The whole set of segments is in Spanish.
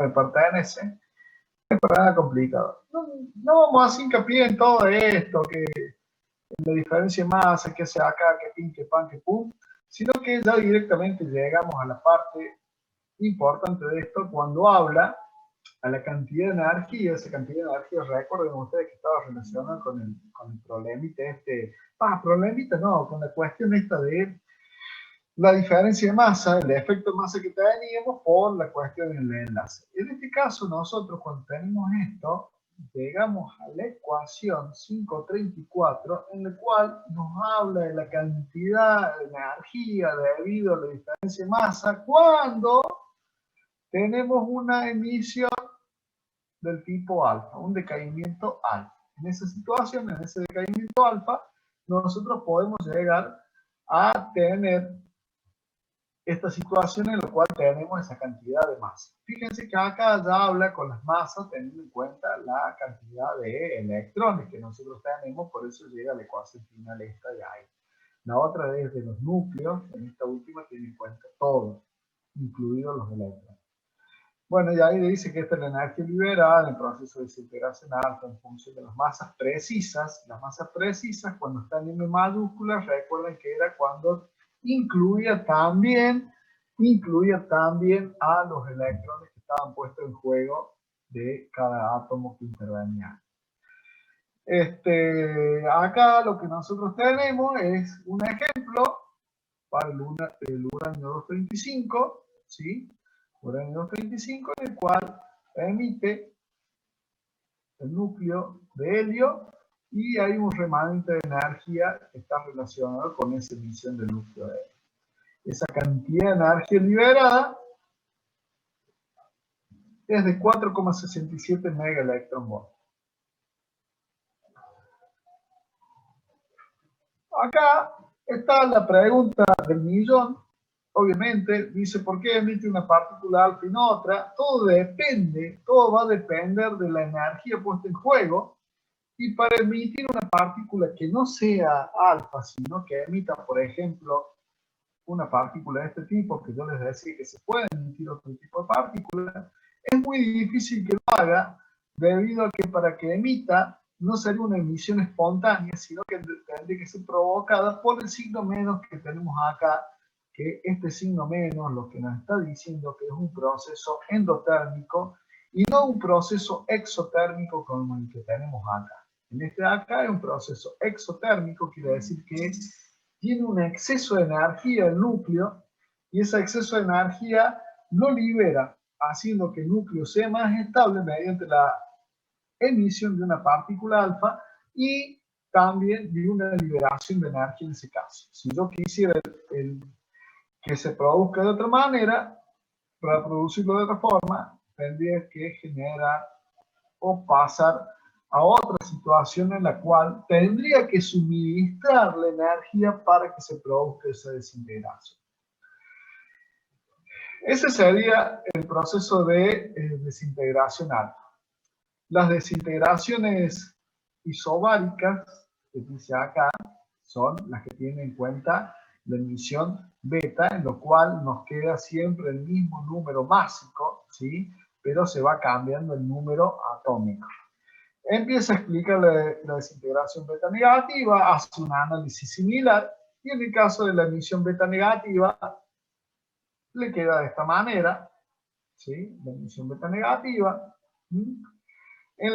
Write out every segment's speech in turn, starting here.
me pertenece, es para nada complicado. No vamos a hacer hincapié en todo esto, que la diferencia de masa, que sea acá, que pin, que pan, que pum, sino que ya directamente llegamos a la parte importante de esto cuando habla a la cantidad de energía. Esa cantidad de energía, recuerden ustedes que estaba relacionada con el problemita problemita no, con la cuestión esta de la diferencia de masa, el efecto de masa que teníamos por la cuestión del enlace. En este caso, nosotros cuando tenemos esto, llegamos a la ecuación 534, en la cual nos habla de la cantidad de energía debido a la diferencia de masa cuando tenemos una emisión del tipo alfa, un decaimiento alfa. En esa situación, en ese decaimiento alfa, nosotros podemos llegar a tener esta situación en la cual tenemos esa cantidad de masa. Fíjense que acá ya habla con las masas teniendo en cuenta la cantidad de electrones que nosotros tenemos, por eso llega a la ecuación final esta de ahí. La otra es de los núcleos, en esta última tiene en cuenta todo, incluidos los electrones. Bueno, y ahí dice que esta es la energía liberada en el proceso de desintegración alfa en función de las masas precisas. Las masas precisas, cuando están en M mayúscula, recuerden que era cuando incluía también a los electrones que estaban puestos en juego de cada átomo que intervenía. Acá lo que nosotros tenemos es un ejemplo para el uranio 235, ¿sí? Uranio 235, en el cual emite el núcleo de helio y hay un remanente de energía que está relacionado con esa emisión del núcleo de helio. Esa cantidad de energía liberada es de 4,67 megaelectronvolt. Acá está la pregunta del millón. Obviamente, dice, ¿por qué emite una partícula alfa y no otra? Todo depende, todo va a depender de la energía puesta en juego. Y para emitir una partícula que no sea alfa, sino que emita, por ejemplo, una partícula de este tipo, que yo les decía que se puede emitir otro tipo de partícula, es muy difícil que lo haga, debido a que para que emita no sería una emisión espontánea, sino que tendría que ser provocada por el signo menos que tenemos acá, que este signo menos lo que nos está diciendo que es un proceso endotérmico y no un proceso exotérmico como el que tenemos acá. En este de acá es un proceso exotérmico, quiere decir que tiene un exceso de energía el núcleo y ese exceso de energía lo libera, haciendo que el núcleo sea más estable mediante la emisión de una partícula alfa y también de una liberación de energía en ese caso. Si yo quisiera que se produzca de otra manera, para producirlo de otra forma, tendría que generar o pasar a otra situación en la cual tendría que suministrar la energía para que se produzca esa desintegración. Ese sería el proceso de desintegración alfa. Las desintegraciones isobáricas, que dice acá, son las que tienen en cuenta la emisión beta, en lo cual nos queda siempre el mismo número másico, ¿sí? Pero se va cambiando el número atómico. Empieza a explicar la desintegración beta negativa, hace un análisis similar, y en el caso de la emisión beta negativa, le queda de esta manera, ¿sí? La emisión beta negativa. En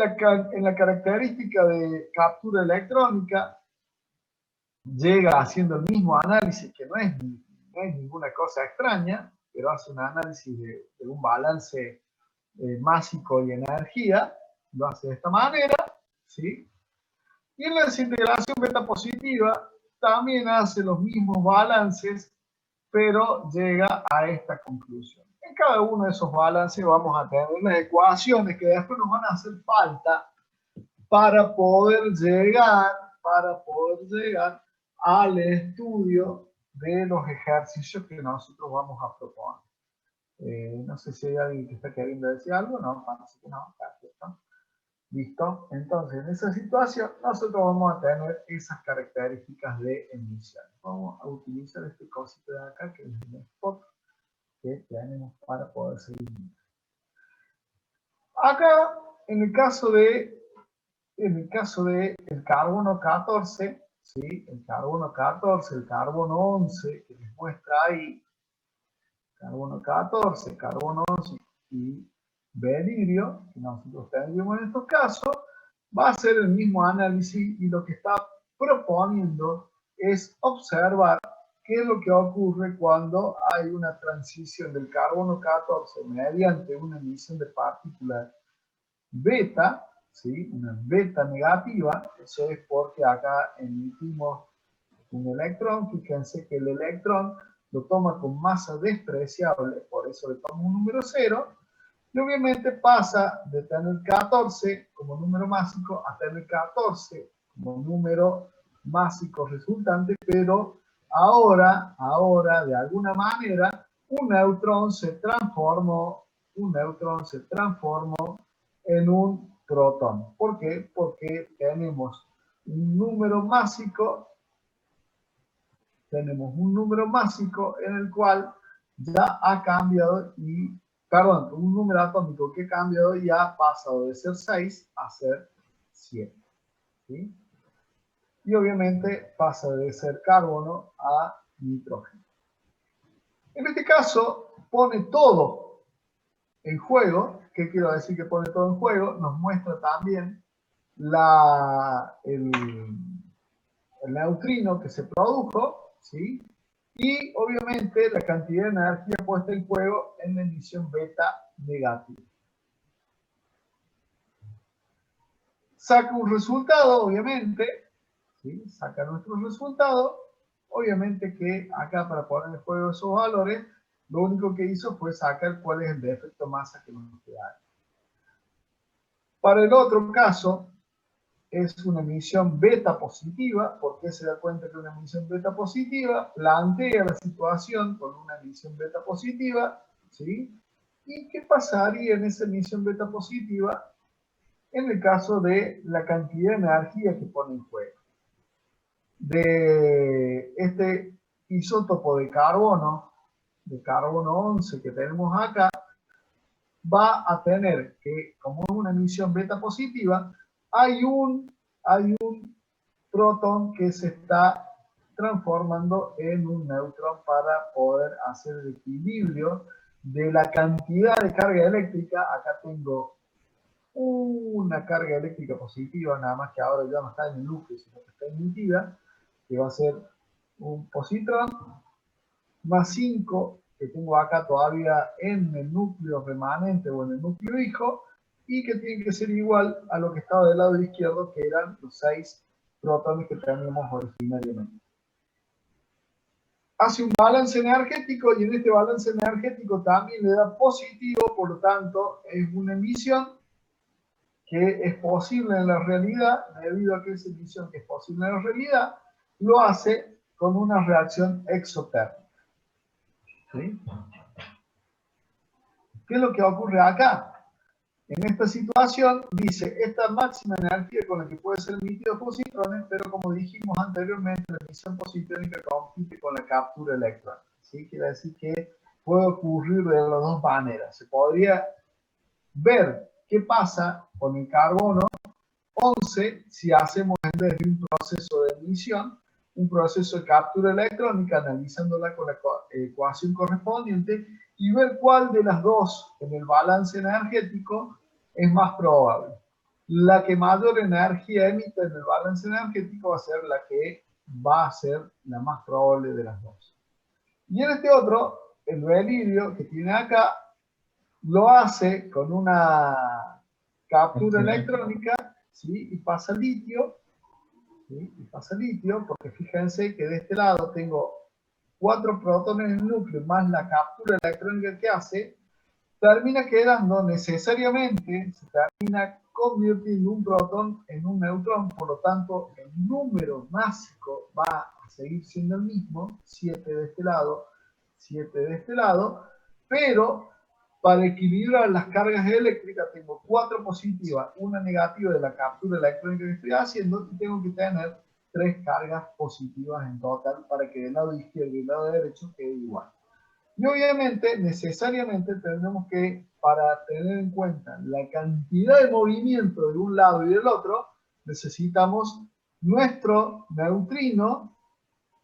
la característica de captura electrónica, llega haciendo el mismo análisis, que no es ninguna cosa extraña, pero hace un análisis de un balance másico y energía, lo hace de esta manera, ¿sí? Y en la desintegración beta positiva también hace los mismos balances, pero llega a esta conclusión. En cada uno de esos balances vamos a tener las ecuaciones que después nos van a hacer falta para poder llegar al estudio de los ejercicios que nosotros vamos a proponer. No sé si hay alguien que está queriendo decir algo, no, parece que no, perfecto. ¿Listo? Entonces, en esa situación, nosotros vamos a tener esas características de emisión. Vamos a utilizar este cosito de acá, que es el spot que tenemos para poder seguir. Acá, en el caso de el carbono 14, ¿sí? El carbono 14, el carbono 11, que les muestra ahí, carbono 14, carbono 11 y berilio, que nosotros tendríamos en estos casos, va a ser el mismo análisis y lo que está proponiendo es observar qué es lo que ocurre cuando hay una transición del carbono 14 mediante una emisión de partículas beta, ¿sí? Una beta negativa. Eso es porque acá emitimos un electrón. Fíjense que el electrón lo toma con masa despreciable, por eso le tomo un número 0, y obviamente pasa de tener 14 como número másico a tener 14 como número másico resultante, pero ahora, de alguna manera, un neutrón se transformó en un protón. ¿Por qué? Porque tenemos un número másico en el cual ya ha cambiado un número atómico que ha cambiado y ha pasado de ser 6 a ser 7. ¿Sí? Y obviamente pasa de ser carbono a nitrógeno. En este caso pone todo en juego. ¿Qué quiero decir que pone todo en juego? Nos muestra también el neutrino que se produjo, ¿sí? Y obviamente la cantidad de energía puesta en juego en la emisión beta negativa. Saca un resultado, obviamente, ¿sí? Saca nuestro resultado. Obviamente que acá, para poner en juego esos valores, lo único que hizo fue sacar cuál es el defecto masa que nos queda. Para el otro caso, es una emisión beta positiva. ¿Por qué se da cuenta que es una emisión beta positiva? Plantea la situación con una emisión beta positiva, ¿sí? ¿Y qué pasaría en esa emisión beta positiva en el caso de la cantidad de energía que pone en juego? De este isótopo de carbono 11 que tenemos acá, va a tener que, como es una emisión beta positiva, hay un protón que se está transformando en un neutrón para poder hacer el equilibrio de la cantidad de carga eléctrica. Acá tengo una carga eléctrica positiva, nada más que ahora ya no está en el núcleo, sino que está emitida, que va a ser un positrón, más 5 que tengo acá todavía en el núcleo remanente o en el núcleo hijo, y que tiene que ser igual a lo que estaba del lado izquierdo, que eran los 6 protones que teníamos originariamente. Hace un balance energético y en este balance energético también le da positivo, por lo tanto es una emisión que es posible en la realidad. Debido a que esa emisión que es posible en la realidad, lo hace con una reacción exotérmica. ¿Sí? ¿Qué es lo que ocurre acá? En esta situación dice, esta máxima energía con la que puede ser emitido positrones, pero como dijimos anteriormente, la emisión positrónica compite con la captura electrónica. ¿Sí? Quiere decir que puede ocurrir de las dos maneras. Se podría ver qué pasa con el carbono 11 si hacemos en vez de un proceso de emisión, un proceso de captura electrónica, analizándola con la ecuación correspondiente, y ver cuál de las dos en el balance energético es más probable. La que mayor energía emite en el balance energético va a ser la que va a ser la más probable de las dos. Y en este otro, el berilio que tiene acá, lo hace con una captura electrónica, ¿sí? Y pasa litio, ¿sí? Y pasa litio, porque fíjense que de este lado tengo 4 protones en el núcleo más la captura electrónica que hace, termina quedando necesariamente, se termina convirtiendo un protón en un neutrón. Por lo tanto el número másico va a seguir siendo el mismo, 7 de este lado, 7 de este lado, pero para equilibrar las cargas eléctricas tengo 4 positivas, una negativa de la captura electrónica que estoy haciendo, y tengo que tener 3 cargas positivas en total para que del lado izquierdo y del lado derecho quede igual. Y obviamente, necesariamente tenemos que, para tener en cuenta la cantidad de movimiento de un lado y del otro, necesitamos nuestro neutrino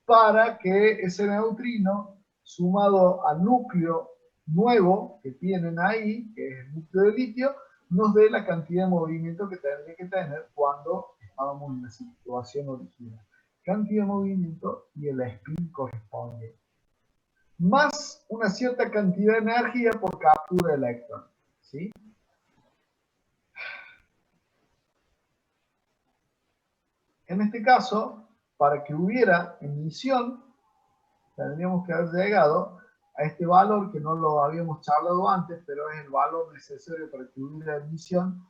para que ese neutrino, sumado al núcleo nuevo que tienen ahí, que es el núcleo de litio, nos dé la cantidad de movimiento que tendría que tener cuando estábamos en la situación original. Cantidad de movimiento y el spin corresponde. Más una cierta cantidad de energía por captura de electrón. ¿Sí? En este caso, para que hubiera emisión, tendríamos que haber llegado a este valor que no lo habíamos charlado antes, pero es el valor necesario para que hubiera emisión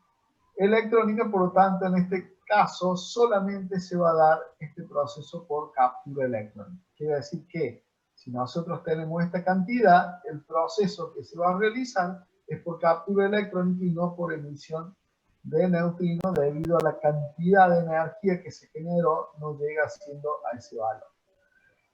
electrónica. Por lo tanto, en este caso solamente se va a dar este proceso por captura electrónica. Quiere decir que si nosotros tenemos esta cantidad, el proceso que se va a realizar es por captura electrónica y no por emisión de neutrinos, debido a la cantidad de energía que se generó no llega siendo a ese valor.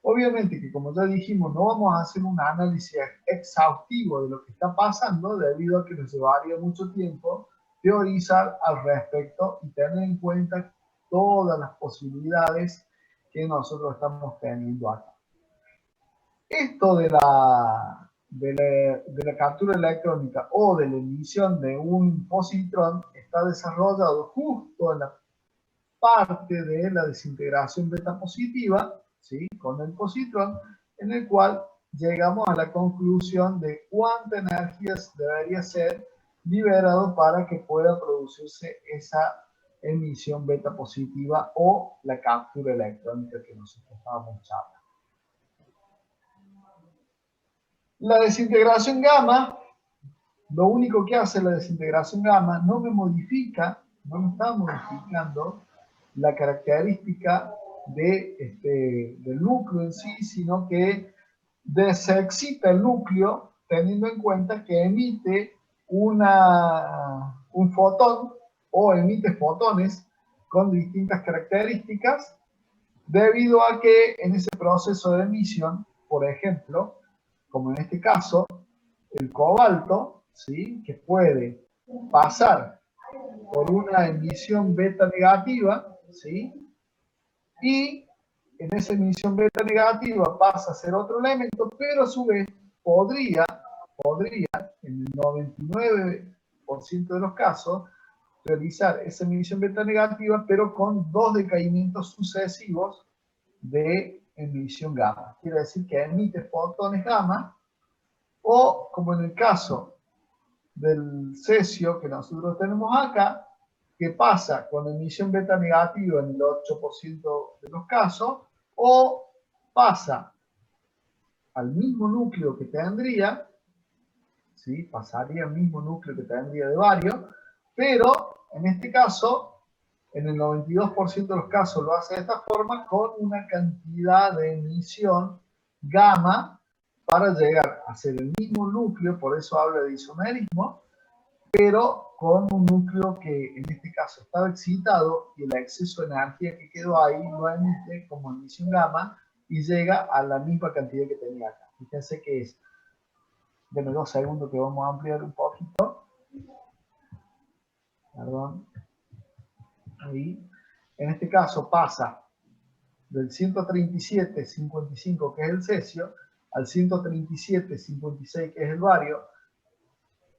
Obviamente que, como ya dijimos, no vamos a hacer un análisis exhaustivo de lo que está pasando, debido a que nos llevaría mucho tiempo teorizar al respecto y tener en cuenta todas las posibilidades que nosotros estamos teniendo acá. Esto de la captura electrónica o de la emisión de un positrón está desarrollado justo en la parte de la desintegración beta positiva, ¿sí? Con el positrón, en el cual llegamos a la conclusión de cuánta energía debería ser liberado para que pueda producirse esa emisión beta positiva o la captura electrónica que nosotros estábamos hablando. La desintegración gamma, lo único que hace la desintegración gamma, no me está modificando la característica del núcleo en sí, sino que desexcita el núcleo, teniendo en cuenta que emite un fotón o emite fotones con distintas características, debido a que en ese proceso de emisión, por ejemplo, como en este caso, el cobalto, ¿sí? Que puede pasar por una emisión beta negativa, ¿sí? Y en esa emisión beta negativa pasa a ser otro elemento, pero a su vez podría en el 99% de los casos, realizar esa emisión beta negativa, pero con dos decaimientos sucesivos de emisión gamma. Quiere decir que emite fotones gamma, o como en el caso del cesio que nosotros tenemos acá, que pasa con emisión beta negativa en el 8% de los casos, o pasa al mismo núcleo que tendría, ¿sí? Pasaría al mismo núcleo que tendría de bario, pero en este caso, en el 92% de los casos lo hace de esta forma, con una cantidad de emisión gamma para llegar a ser el mismo núcleo, por eso habla de isomerismo, pero con un núcleo que en este caso estaba excitado y el exceso de energía que quedó ahí lo emite como emisión gamma y llega a la misma cantidad que tenía acá. Fíjense que es, denme 2 segundos que vamos a ampliar un poquito. Perdón. Ahí. En este caso pasa del 137,55 que es el cesio al 137,56 que es el bario.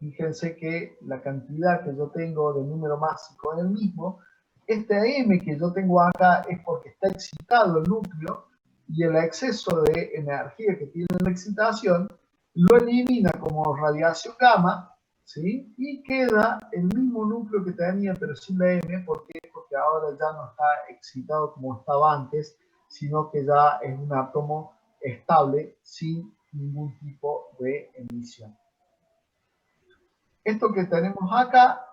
Fíjense que la cantidad que yo tengo de número másico es el mismo. Este M que yo tengo acá es porque está excitado el núcleo y el exceso de energía que tiene la excitación lo elimina como radiación gamma, ¿sí? Y queda el mismo núcleo que tenía pero sin la M. ¿Por qué? Porque ahora ya no está excitado como estaba antes, sino que ya es un átomo estable sin ningún tipo de emisión. Esto que tenemos acá,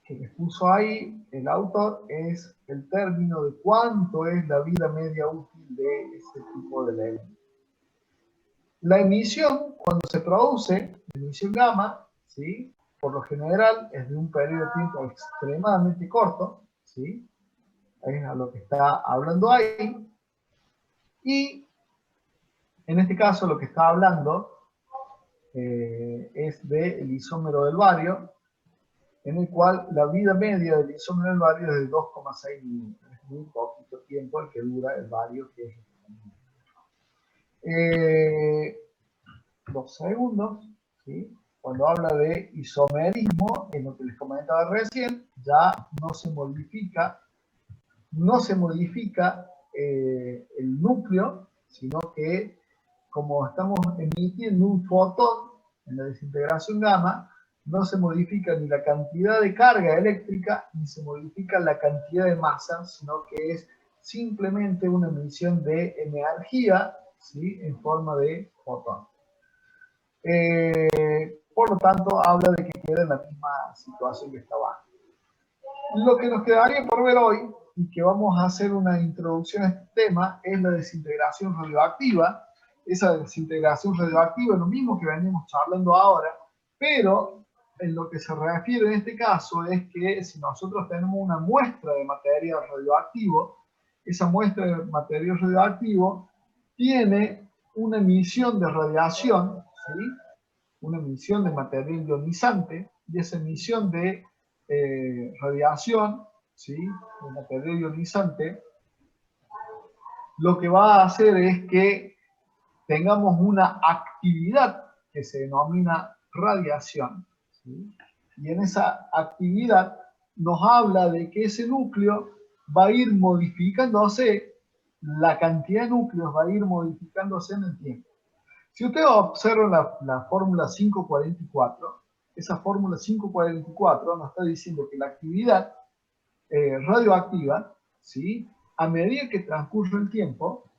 que les puso ahí el autor, es el término de cuánto es la vida media útil de ese tipo de elemento. La emisión, cuando se produce, la emisión gamma, ¿sí? Por lo general es de un periodo de tiempo extremadamente corto, ¿sí? Es a lo que está hablando ahí. Y En este caso lo que está hablando es del isómero del bario, en el cual la vida media del isómero del bario es de 2,6 minutos. Es muy poquito tiempo el que dura el bario, que es 2 segundos, ¿sí? Cuando habla de isomerismo, en lo que les comentaba recién, ya no se modifica el núcleo, sino que como estamos emitiendo un fotón en la desintegración gamma, no se modifica ni la cantidad de carga eléctrica, ni se modifica la cantidad de masa, sino que es simplemente una emisión de energía, ¿sí? En forma de fotón. Por lo tanto, habla de que queda en la misma situación que estaba antes. Lo que nos quedaría por ver hoy, y que vamos a hacer una introducción a este tema, es la desintegración radioactiva. Esa desintegración radioactiva es lo mismo que venimos charlando ahora, pero en lo que se refiere en este caso es que si nosotros tenemos una muestra de material radioactivo, esa muestra de material radioactivo tiene una emisión de radiación, ¿sí? Una emisión de material ionizante, y esa emisión de radiación, ¿sí? De material ionizante, lo que va a hacer es que tengamos una actividad que se denomina radiación, ¿sí? Y en esa actividad nos habla de que ese núcleo va a ir modificándose, la cantidad de núcleos va a ir modificándose en el tiempo. Si ustedes observan la fórmula 544, esa fórmula 544 nos está diciendo que la actividad radioactiva, ¿sí? A medida que transcurre el tiempo,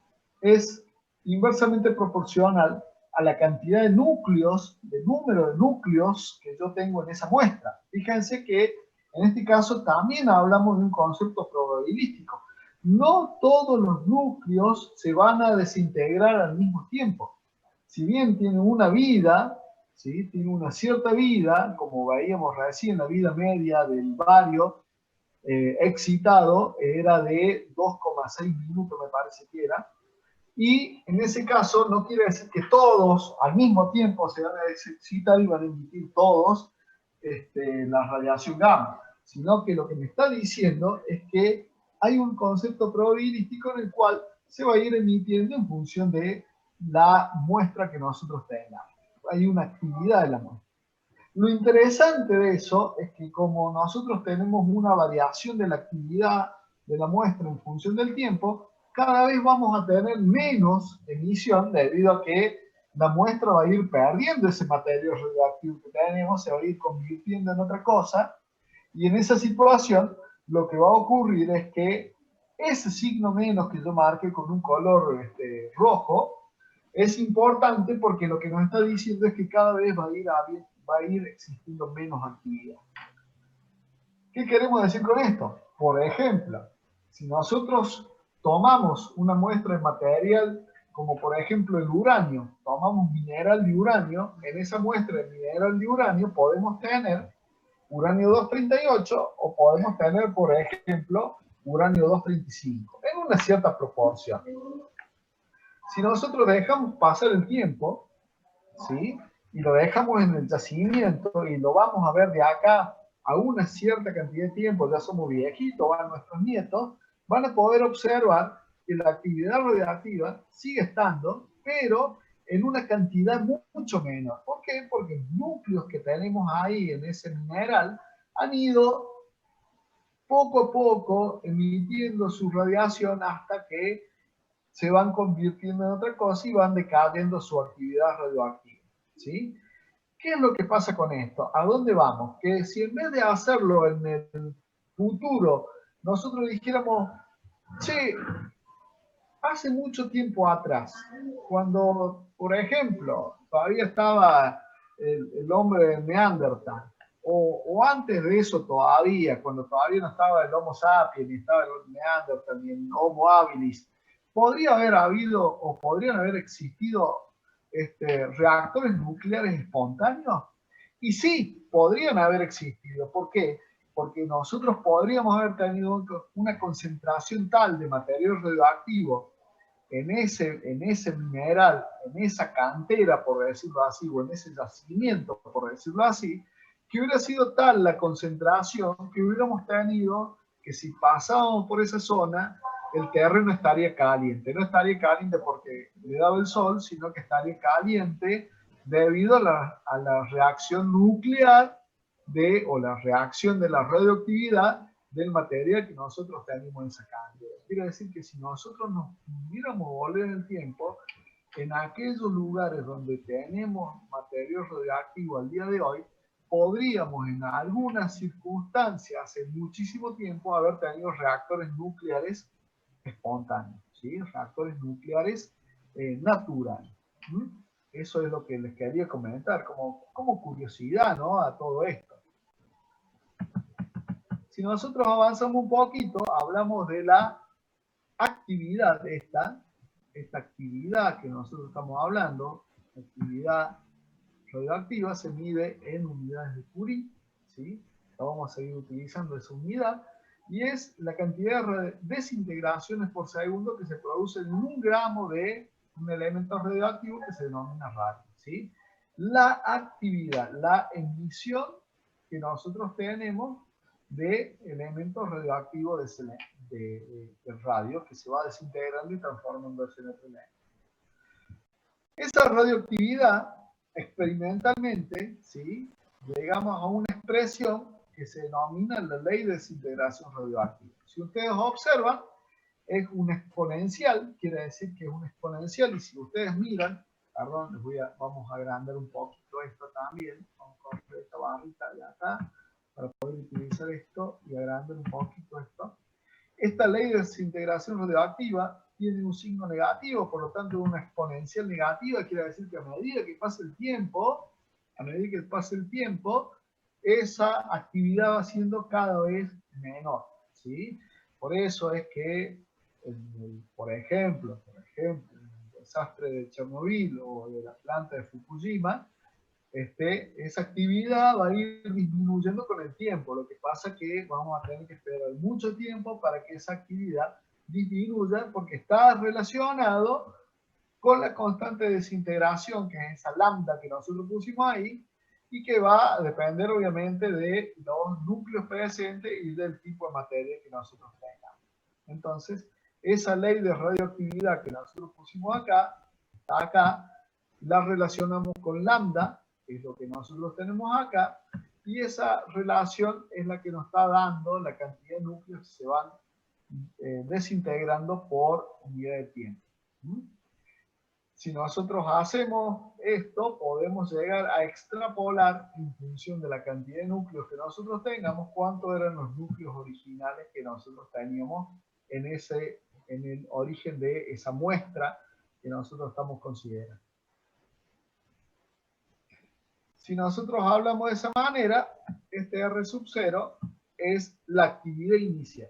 es inversamente proporcional a la cantidad de núcleos, de número de núcleos que yo tengo en esa muestra. Fíjense que en este caso también hablamos de un concepto probabilístico. No todos los núcleos se van a desintegrar al mismo tiempo. Si bien tienen una vida, ¿sí? Tiene una cierta vida, como veíamos recién, la vida media del bario excitado era de 2,6 minutos, me parece que era, y en ese caso no quiere decir que todos al mismo tiempo se van a excitar y van a emitir todos la radiación gamma, sino que lo que me está diciendo es que hay un concepto probabilístico en el cual se va a ir emitiendo en función de la muestra que nosotros tengamos. Hay una actividad de la muestra. Lo interesante de eso es que como nosotros tenemos una variación de la actividad de la muestra en función del tiempo, cada vez vamos a tener menos emisión debido a que la muestra va a ir perdiendo ese material radioactivo que tenemos, se va a ir convirtiendo en otra cosa, y en esa situación lo que va a ocurrir es que ese signo menos que yo marqué con un color rojo es importante porque lo que nos está diciendo es que cada vez va a ir existiendo menos actividad. ¿Qué queremos decir con esto? Por ejemplo, si nosotros tomamos una muestra de material, como por ejemplo el uranio, tomamos mineral de uranio, en esa muestra de mineral de uranio podemos tener uranio 238 o podemos tener, por ejemplo, uranio 235, en una cierta proporción. Si nosotros dejamos pasar el tiempo, ¿sí? Y lo dejamos en el yacimiento y lo vamos a ver de acá a una cierta cantidad de tiempo, ya somos viejitos, van nuestros nietos, van a poder observar que la actividad radiactiva sigue estando, pero en una cantidad mucho menor. ¿Por qué? Porque los núcleos que tenemos ahí en ese mineral han ido poco a poco emitiendo su radiación hasta que se van convirtiendo en otra cosa y van decayendo su actividad radioactiva, ¿sí? ¿Qué es lo que pasa con esto? ¿A dónde vamos? Que si en vez de hacerlo en el futuro, nosotros dijéramos, che, hace mucho tiempo atrás, cuando, por ejemplo, todavía estaba el hombre de Neandertal, o antes de eso todavía, cuando todavía no estaba el Homo sapiens, ni estaba el Neandertal, ni el Homo habilis, podría haber habido o podrían haber existido reactores nucleares espontáneos. Y sí, podrían haber existido. ¿Por qué? Porque nosotros podríamos haber tenido una concentración tal de material radioactivo en ese mineral, en esa cantera, por decirlo así, o en ese yacimiento, por decirlo así, que hubiera sido tal la concentración que hubiéramos tenido que si pasábamos por esa zona, el terreno estaría caliente. No estaría caliente porque le daba el sol, sino que estaría caliente debido a la reacción nuclear o la reacción de la radioactividad del material que nosotros tenemos en esa cantidad. Quiere decir que si nosotros nos pudiéramos volver en el tiempo, en aquellos lugares donde tenemos material radioactivo al día de hoy, podríamos en algunas circunstancias, hace muchísimo tiempo, haber tenido reactores nucleares espontáneos, ¿sí? Reactores nucleares naturales. ¿Mm? Eso es lo que les quería comentar, como curiosidad, ¿no? A todo esto. Si nosotros avanzamos un poquito, hablamos de la actividad de esta actividad que nosotros estamos hablando, actividad radioactiva, se mide en unidades de Curie, ¿sí? Vamos a seguir utilizando esa unidad, y es la cantidad de desintegraciones por segundo que se produce en 1 gramo de un elemento radioactivo que se denomina radio, ¿sí? La actividad, la emisión que nosotros tenemos de elementos radioactivos del radio que se va desintegrando y transformándose en otro elemento. Esa radioactividad, experimentalmente, ¿sí? Llegamos a una expresión que se denomina la ley de desintegración radioactiva. Si ustedes observan, es un exponencial, quiere decir que es un exponencial, y si ustedes miran, perdón, vamos a agrandar un poquito esto también, vamos a coger esta barrita de acá, para poder utilizar esto y agrandar un poquito esto. Esta ley de desintegración radioactiva tiene un signo negativo, por lo tanto una exponencial negativa, quiere decir que a medida que pasa el tiempo, esa actividad va siendo cada vez menor, ¿sí? Por eso es que, por ejemplo, en el desastre de Chernobyl o de la planta de Fukushima, esa actividad va a ir disminuyendo con el tiempo. Lo que pasa es que vamos a tener que esperar mucho tiempo para que esa actividad disminuya, porque está relacionado con la constante desintegración, que es esa lambda que nosotros pusimos ahí, y que va a depender obviamente de los núcleos presentes y del tipo de materia que nosotros tengamos. Entonces, esa ley de radioactividad que nosotros pusimos acá, la relacionamos con lambda, que es lo que nosotros tenemos acá, y esa relación es la que nos está dando la cantidad de núcleos que se van desintegrando por unidad de tiempo. Si nosotros hacemos esto, podemos llegar a extrapolar en función de la cantidad de núcleos que nosotros tengamos, cuántos eran los núcleos originales que nosotros teníamos en el origen de esa muestra que nosotros estamos considerando. Si nosotros hablamos de esa manera, este R sub 0 es la actividad inicial.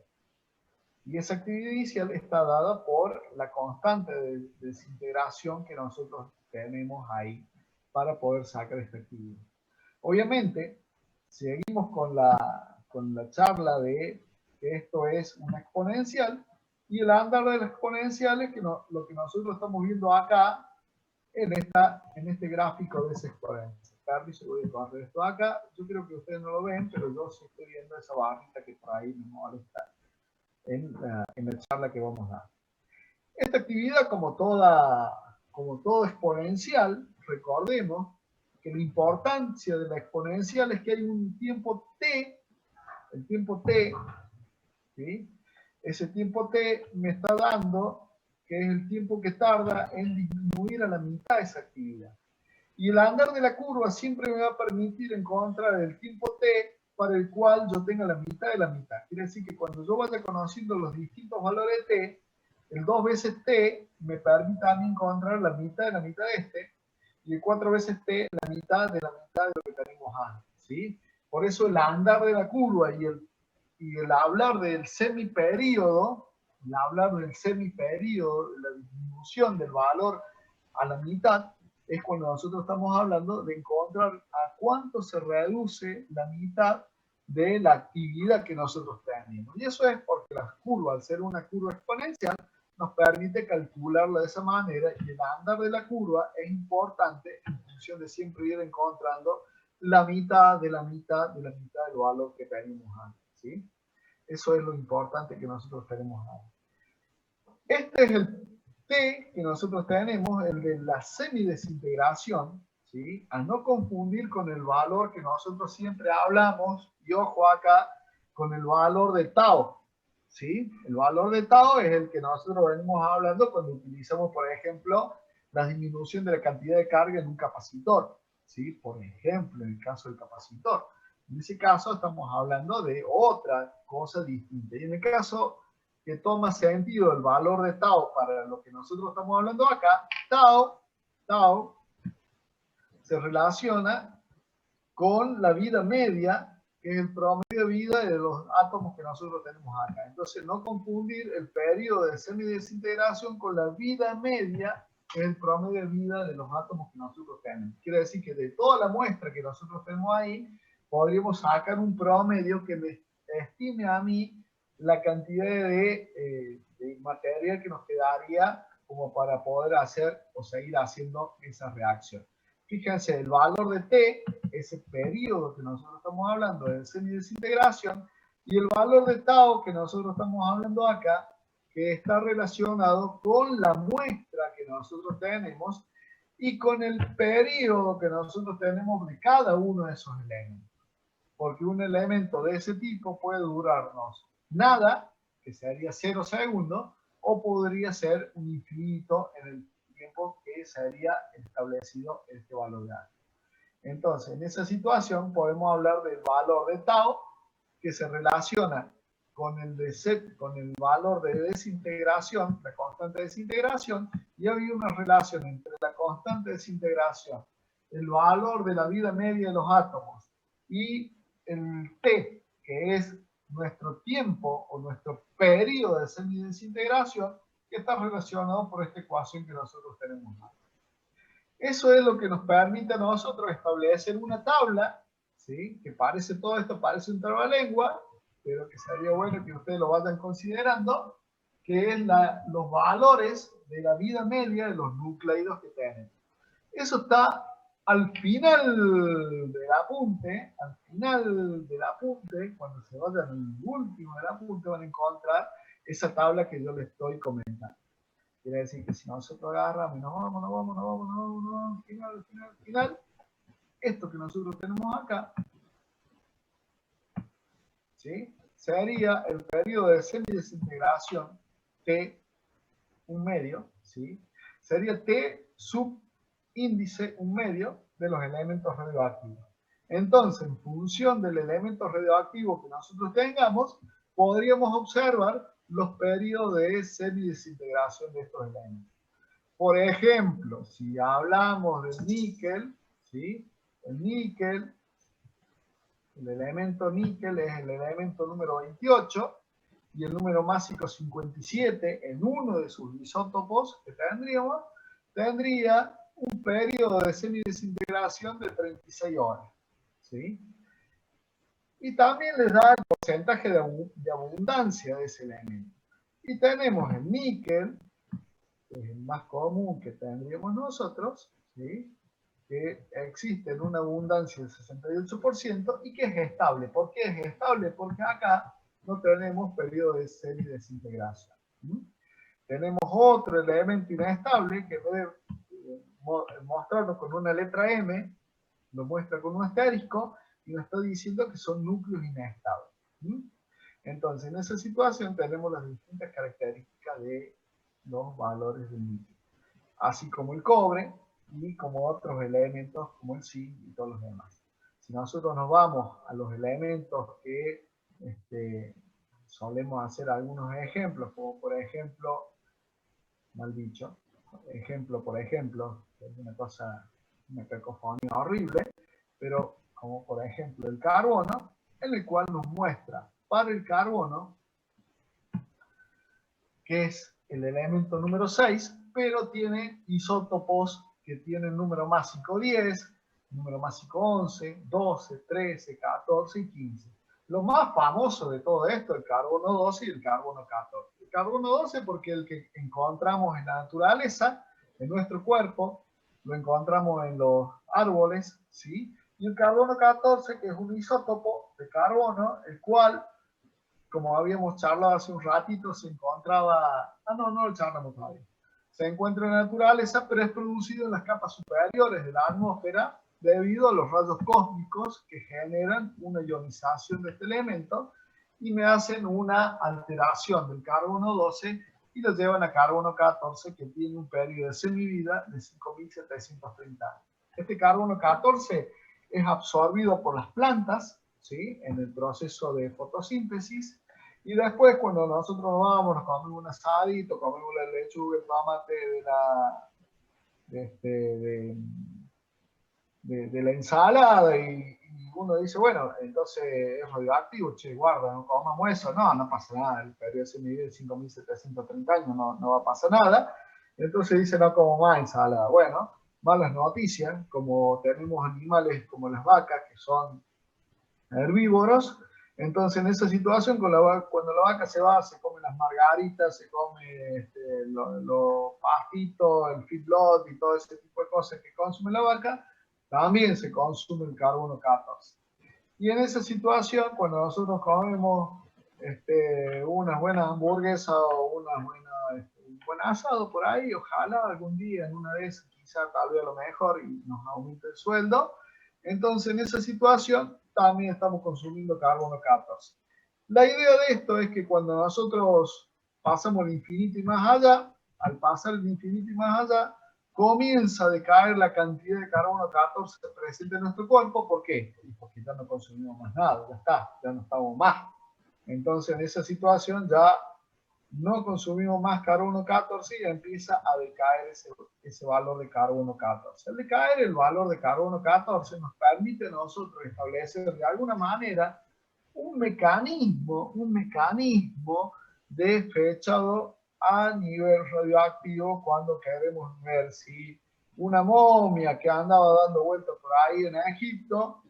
Y esa actividad inicial está dada por la constante de desintegración que nosotros tenemos ahí para poder sacar esta actividad. Obviamente, seguimos con la charla de que esto es una exponencial, y el andar de la exponencial es lo que nosotros estamos viendo acá en este gráfico de esa exponencia. Carly, yo voy a correr esto acá. Yo creo que ustedes no lo ven, pero yo sí estoy viendo esa barrita que por ahí me molesta en la charla que vamos a dar. Esta actividad, como todo exponencial, recordemos que la importancia de la exponencial es que hay un tiempo t, el tiempo t, ¿sí? Ese tiempo t me está dando que es el tiempo que tarda en disminuir a la mitad esa actividad. Y el andar de la curva siempre me va a permitir encontrar el tiempo t para el cual yo tenga la mitad de la mitad. Quiere decir que cuando yo vaya conociendo los distintos valores de t, el 2 veces t me permite a mí encontrar la mitad de la mitad de este, y el 4 veces t la mitad de lo que tenemos antes, ¿sí? Por eso el andar de la curva y el hablar del semiperíodo, de la disminución del valor a la mitad, es cuando nosotros estamos hablando de encontrar a cuánto se reduce la mitad de la actividad que nosotros tenemos. Y eso es porque la curva, al ser una curva exponencial, nos permite calcularlo de esa manera, y el andar de la curva es importante en función de siempre ir encontrando la mitad de la mitad de la mitad del valor que tenemos antes, ¿sí? Eso es lo importante que nosotros tenemos ahora. Este es el T que nosotros tenemos, el de la semidesintegración, ¿sí? A no confundir con el valor que nosotros siempre hablamos, y ojo acá, con el valor de tau, ¿sí? El valor de tau es el que nosotros venimos hablando cuando utilizamos, por ejemplo, la disminución de la cantidad de carga en un capacitor, ¿sí? Por ejemplo, en el caso del capacitor. En ese caso estamos hablando de otra cosa distinta. Y en el caso que toma sentido el valor de tau para lo que nosotros estamos hablando acá, tau se relaciona con la vida media, que es el promedio de vida de los átomos que nosotros tenemos acá. Entonces, no confundir el periodo de semidesintegración con la vida media, que es el promedio de vida de los átomos que nosotros tenemos. Quiere decir que de toda la muestra que nosotros tenemos ahí, podríamos sacar un promedio que me estime a mí la cantidad de material que nos quedaría como para poder hacer o seguir haciendo esa reacción. Fíjense, el valor de T, ese periodo que nosotros estamos hablando de semidesintegración, y el valor de tau que nosotros estamos hablando acá, que está relacionado con la muestra que nosotros tenemos y con el periodo que nosotros tenemos de cada uno de esos elementos. Porque un elemento de ese tipo puede durarnos nada, que sería 0 segundos, o podría ser un infinito en el tiempo que sería establecido este valor de A. Entonces, en esa situación podemos hablar del valor de tau, que se relaciona con el valor de desintegración, la constante de desintegración, y había una relación entre la constante de desintegración, el valor de la vida media de los átomos, y el T, que es nuestro tiempo o nuestro periodo de semidesintegración, que está relacionado por esta ecuación que nosotros tenemos acá. Eso es lo que nos permite a nosotros establecer una tabla, ¿sí? Que parece, todo esto parece un trabalengua, pero que sería bueno que ustedes lo vayan considerando, que es los valores de la vida media de los nucleidos que tenemos. Eso está al final del apunte, cuando se vayan al último del apunte, van a encontrar esa tabla que yo les estoy comentando. Quiere decir que si nosotros agarramos y nos vamos, final, esto que nosotros tenemos acá, ¿sí? Sería el periodo de semidesintegración T, un medio, ¿sí? Sería T subíndice, un medio, de los elementos radioactivos. Entonces, en función del elemento radioactivo que nosotros tengamos, podríamos observar los periodos de semidesintegración de estos elementos. Por ejemplo, si hablamos del níquel, ¿sí? El níquel, el elemento níquel es el elemento número 28 y el número másico 57 en uno de sus isótopos que tendríamos, tendría un periodo de semidesintegración de 36 horas, ¿sí? Y también les da el porcentaje de abundancia de ese elemento. Y tenemos el níquel, que es el más común que tendríamos nosotros, ¿sí? Que existe en una abundancia del 68% y que es estable. ¿Por qué es estable? Porque acá no tenemos periodo de semidesintegración. Tenemos otro elemento inestable que puede mostrarnos con una letra M, lo muestra con un asterisco y nos está diciendo que son núcleos inestables. Entonces, en esa situación tenemos las distintas características de los valores del níquel, así como el cobre y como otros elementos como el zinc y todos los demás. Si nosotros nos vamos a los elementos que solemos hacer algunos ejemplos, como por ejemplo, mal dicho, por ejemplo, es una cacofonía horrible, pero como por ejemplo el carbono, en el cual nos muestra para el carbono, que es el elemento número 6, pero tiene isótopos que tienen número másico 10, número másico 11, 12, 13, 14 y 15. Lo más famoso de todo esto, el carbono 12 y el carbono 14. carbono 12 porque el que encontramos en la naturaleza, en nuestro cuerpo, lo encontramos en los árboles, ¿sí? Y el carbono 14, que es un isótopo de carbono, el cual, como habíamos charlado hace un ratito, se encontraba, no lo charlamos todavía, se encuentra en la naturaleza, pero es producido en las capas superiores de la atmósfera debido a los rayos cósmicos que generan una ionización de este elemento y me hacen una alteración del carbono 12 y lo llevan a carbono 14, que tiene un periodo de semivida de 5.730 años. Este carbono 14 es absorbido por las plantas, ¿sí?, en el proceso de fotosíntesis, y después cuando nosotros vamos, nos comemos un asadito, comemos la lechuga, el tomate de la ensalada y uno dice, bueno, entonces es radioactivo, che, guarda, no comamos eso. No pasa nada, el periodo se mide de 5.730 años, no va a pasar nada. Entonces dice, no como más ensalada. Bueno, malas noticias, como tenemos animales como las vacas, que son herbívoros, entonces en esa situación, cuando la vaca se va, se come las margaritas, se come los pastitos, el feedlot y todo ese tipo de cosas que consume la vaca, también se consume el carbono 14. Y en esa situación, cuando nosotros comemos unas buenas hamburguesas o un buen asado por ahí, ojalá algún día en una de esas, quizá tal vez a lo mejor, y nos aumente el sueldo, entonces en esa situación también estamos consumiendo carbono 14. La idea de esto es que cuando nosotros pasamos el infinito y más allá, al pasar el infinito y más allá, comienza a decaer la cantidad de carbono 14 presente en nuestro cuerpo. ¿Por qué? Porque ya no consumimos más nada, ya está, ya no estamos más. Entonces en esa situación ya no consumimos más carbono 14 y empieza a decaer ese valor de carbono 14. Al decaer el valor de carbono 14 nos permite a nosotros establecer de alguna manera un mecanismo de fechado a nivel radioactivo cuando queremos ver si una momia que andaba dando vueltas por ahí en Egipto,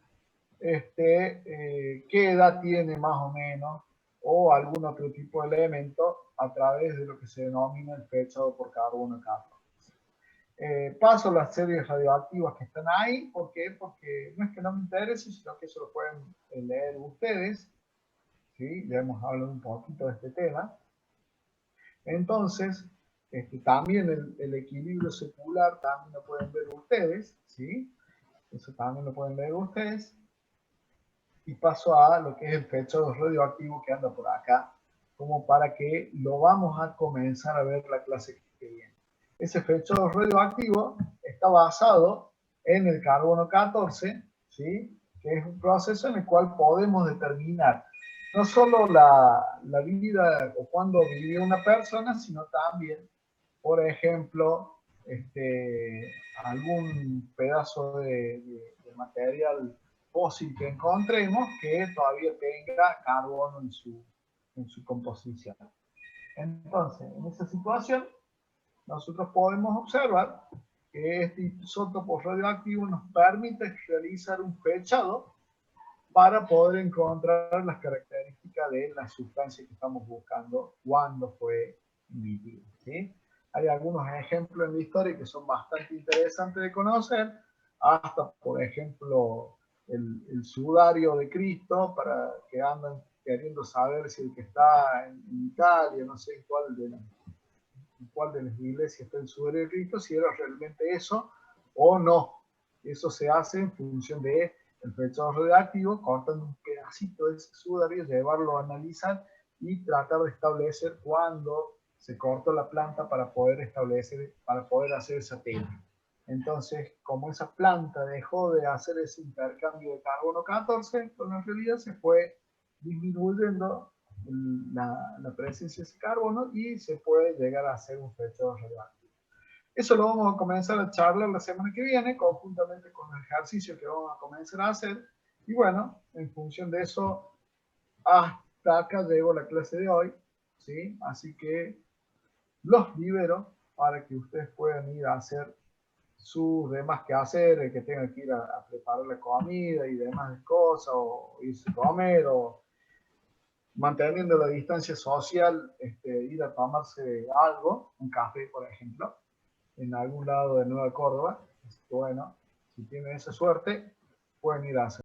qué edad tiene más o menos, o algún otro tipo de elemento a través de lo que se denomina el fechado por carbono 14. Paso las series radioactivas que están ahí. ¿Por qué? Porque no es que no me interese, sino que eso lo pueden leer ustedes, ¿sí? Ya hemos hablado un poquito de este tema. Entonces, también el equilibrio secular también lo pueden ver ustedes, ¿sí? Eso también lo pueden ver ustedes. Y paso a lo que es el fechado radioactivo que anda por acá, como para que lo vamos a comenzar a ver la clase que viene. Ese fechado radioactivo está basado en el carbono 14, ¿sí?, que es un proceso en el cual podemos determinar no solo la vida o cuándo vivió una persona, sino también, por ejemplo, algún pedazo de material fósil que encontremos que todavía tenga carbono en su composición. Entonces, en esa situación, nosotros podemos observar que este isótopo radioactivo nos permite realizar un fechado para poder encontrar las características de la sustancia que estamos buscando cuando fue emitido, ¿sí? Hay algunos ejemplos en la historia que son bastante interesantes de conocer, hasta, por ejemplo, el sudario de Cristo, para que andan queriendo saber si el que está en Italia, no sé en cuál de las iglesias está el sudario de Cristo, si era realmente eso o no. Eso se hace en función de el fechado radioactivo, cortando un pedacito de ese sudario, llevarlo a analizar y tratar de establecer cuándo se cortó la planta para poder hacer esa tela. Entonces, como esa planta dejó de hacer ese intercambio de carbono 14, con la realidad se fue disminuyendo la presencia de ese carbono y se puede llegar a hacer un fechado radioactivo. Eso lo vamos a comenzar a charlar la semana que viene, conjuntamente con el ejercicio que vamos a comenzar a hacer. Y bueno, en función de eso, hasta acá llegó la clase de hoy, ¿sí? Así que los libero para que ustedes puedan ir a hacer sus demás quehaceres, que tengan que ir a preparar la comida y demás cosas, o irse a comer, o manteniendo la distancia social, ir a tomarse algo, un café, por ejemplo, en algún lado de Nueva Córdoba. Bueno, si tienen esa suerte, pueden ir a hacer.